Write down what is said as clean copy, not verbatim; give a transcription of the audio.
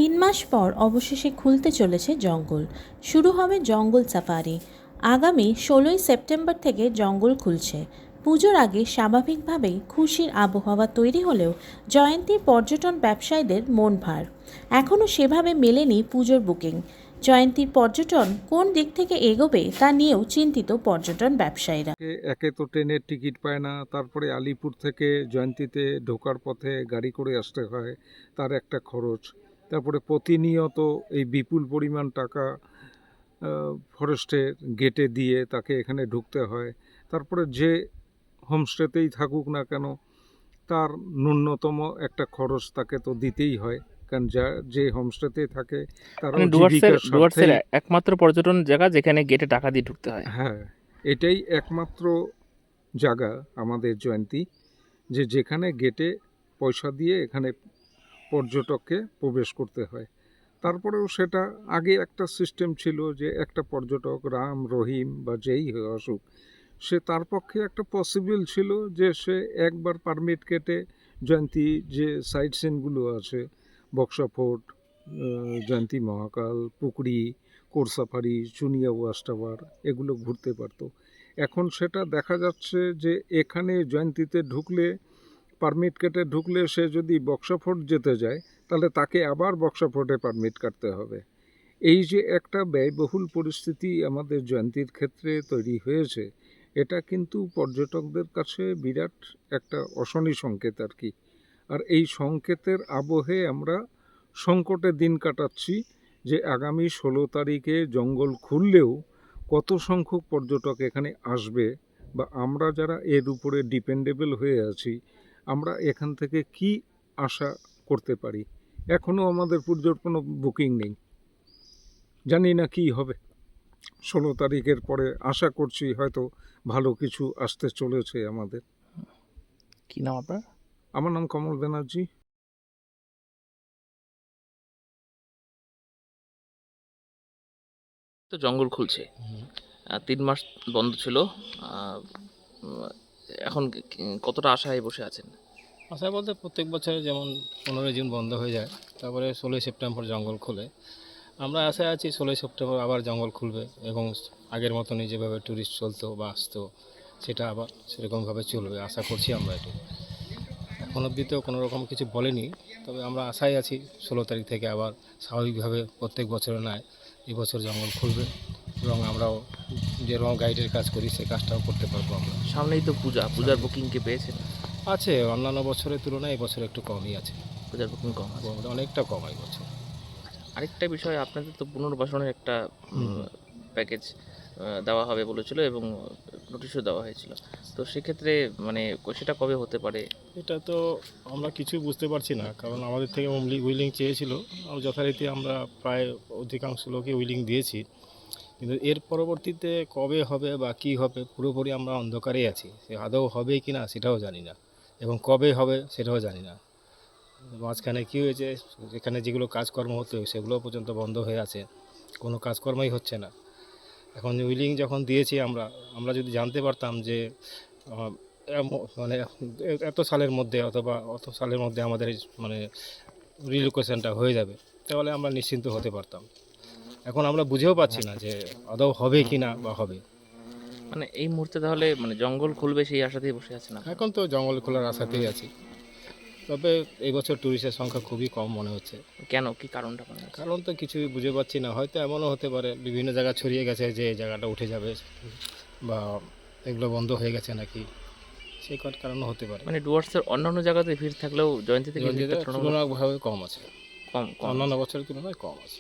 3 মাস পর অবশেষে খুলতে চলেছে জঙ্গল। শুরু হবে জঙ্গল সাফারি। আগামী 16ই সেপ্টেম্বর থেকে জঙ্গল খুলছে। পুজোর আগে স্বাভাবিকভাবেই খুশির আবহাওয়া তৈরি হলেও জয়ন্তীর পর্যটন ব্যবসায়ীদের মন ভার। এখনও সেভাবে মেলেনি পুজোর বুকিং। জয়ন্তীর পর্যটন কোন দিক থেকে এগোবে তা নিয়েও চিন্তিত পর্যটন ব্যবসায়ীরা। একে তো ট্রেনের টিকিট পায় না, তারপরে আলিপুর থেকে জয়ন্তীতে ঢোকার পথে গাড়ি করে আসতে হয়, তার একটা খরচ। তারপরে প্রতিনিয়ত এই বিপুল পরিমাণ টাকা ফরেস্টের গেটে দিয়ে তাকে এখানে ঢুকতে হয়। তারপরে যে হোমস্টেতেই থাকুক না কেন তার ন্যূনতম একটা খরচ তাকে তো দিতেই হয়, কারণ যে হোমস্টেতে থাকে তারও জীবিকার স্বার্থেই। একমাত্র পর্যটন জায়গা যেখানে গেটে টাকা দিয়ে ঢুকতে হয়। হ্যাঁ, এটাই একমাত্র জায়গা আমাদের জয়ন্তী, যেখানে গেটে পয়সা দিয়ে এখানে পর্যটককে প্রবেশ করতে হয়। তারপরেও সেটা আগে একটা সিস্টেম ছিল যে একটা পর্যটক রাম রহিম বা যেই আসুক, সে তার পক্ষে একটা পসিবল ছিল যে সে একবার পারমিট কেটে জয়ন্তী যে সাইট সিনগুলো আছে, Buxa fort, Jayanti Mahakal, Pukuri, core safari, Chunia watch tower এগুলো ঘুরতে পারতো। এখন সেটা দেখা যাচ্ছে যে এখানে জয়ন্তীতে ঢুকলে, পারমিট কেটে ঢুকলে, সে যদি বক্সা ফোর্ট যেতে যায় তাহলে তাকে আবার বক্সা ফোর্টে পারমিট কাটতে হবে। এই যে একটা ব্যয়বহুল পরিস্থিতি আমাদের জয়ন্তীর ক্ষেত্রে তৈরি হয়েছে, এটা কিন্তু পর্যটকদের কাছে বিরাট একটা অশনি সংকেত আর কি। আর এই সংকেতের আবহে আমরা সংকটে দিন কাটাচ্ছি যে আগামী 16 তারিখে জঙ্গল খুললেও কত সংখ্যক পর্যটক এখানে আসবে, বা আমরা যারা এর উপরে ডিপেন্ডেবল হয়ে আছি আমরা এখান থেকে কি আশা করতে পারি। এখনও আমাদের পুজোর কোনো বুকিং নেই, জানি না কি হবে। 16 তারিখের পরে আশা করছি হয়তো ভালো কিছু আসতে চলেছে আমাদের। কি নাম আপনার? আমার নাম কমল ব্যানার্জি। তো জঙ্গল খুলছে, 3 মাস বন্ধ ছিল। এখন কতটা আশায় বসে আছেন? আশা বলতে প্রত্যেক বছরে যেমন 15ই জুন বন্ধ হয়ে যায়, তারপরে 16ই সেপ্টেম্বর জঙ্গল খোলে। আমরা আশায় আছি 16ই সেপ্টেম্বর আবার জঙ্গল খুলবে এবং আগের মতনই যেভাবে ট্যুরিস্ট চলতো বা আসতো সেটা আবার সেরকমভাবে চলবে, আশা করছি আমরা। এটা এখন অবধি তো কোনো রকম কিছু বলেনি, তবে আমরা আশায় আছি 16 তারিখ থেকে আবার স্বাভাবিকভাবে প্রত্যেক বছরে নয় এবছর জঙ্গল খুলবে এবং আমরাও যেরকম গাইডের কাজ করি সেই কাজটাও করতে পারবো আমরা। সামনেই তো পূজার বুকিং কে পেয়েছেন? আছে, অন্যান্য বছরের তুলনায় এবছর একটু কমই আছে, পূজার বুকিং কম আছে, অনেকটা কম এই বছর। আরেকটা বিষয়, আপনাদের তো পুনর্বাসনের একটা প্যাকেজ দেওয়া হবে বলেছিল এবং নোটিশও দেওয়া হয়েছিল, তো সেক্ষেত্রে মানে সেটা কবে হতে পারে? এটা তো আমরা কিছুই বুঝতে পারছি না, কারণ আমাদের থেকে উইলিং চেয়েছিল, যথারীতি আমরা প্রায় অধিকাংশ লোকই উইলিং দিয়েছি, কিন্তু এর পরবর্তীতে কবে হবে বা কী হবে পুরোপুরি আমরা অন্ধকারেই আছি। সে আদৌ হবে কি না সেটাও জানি না, এবং কবে হবে সেটাও জানি না। মাঝখানে কী হয়েছে, যেখানে যেগুলো কাজকর্ম হতো সেগুলো পর্যন্ত বন্ধ হয়ে আছে, কোনো কাজকর্মই হচ্ছে না। এখন উইলিং যখন দিয়েছি আমরা যদি জানতে পারতাম যে মানে এত সালের মধ্যে অথবা অত সালের মধ্যে আমাদের মানে রিলোকেশনটা হয়ে যাবে, তাহলে আমরা নিশ্চিন্ত হতে পারতাম। এখন আমরা বুঝেও পাচ্ছি না যে আদৌ হবে কি না বা হবে। মানে এই মুহূর্তে তাহলে মানে জঙ্গল খুলবে সেই আশাতেই বসে আছে না? এখন তো জঙ্গল খোলার আশাতেই আছি, তবে এই বছর ট্যুরিস্টের সংখ্যা খুবই কম মনে হচ্ছে। কেন, কি কারণটা মনে হচ্ছে? কারণ তো কিছুই বুঝে পাচ্ছি না, হয়তো এমনও হতে পারে বিভিন্ন জায়গা ছড়িয়ে গেছে যে এই জায়গাটা উঠে যাবে, বা এগুলো বন্ধ হয়ে গেছে নাকি, সেই কারণও হতে পারে। মানে ডুয়ার্সের অন্যান্য জায়গাতে ভিড় থাকলেও জয়ন্তী থেকে তুলনামূলকভাবে কম আছে, কম অন্যান্য বছরের তুলনায় কম আছে।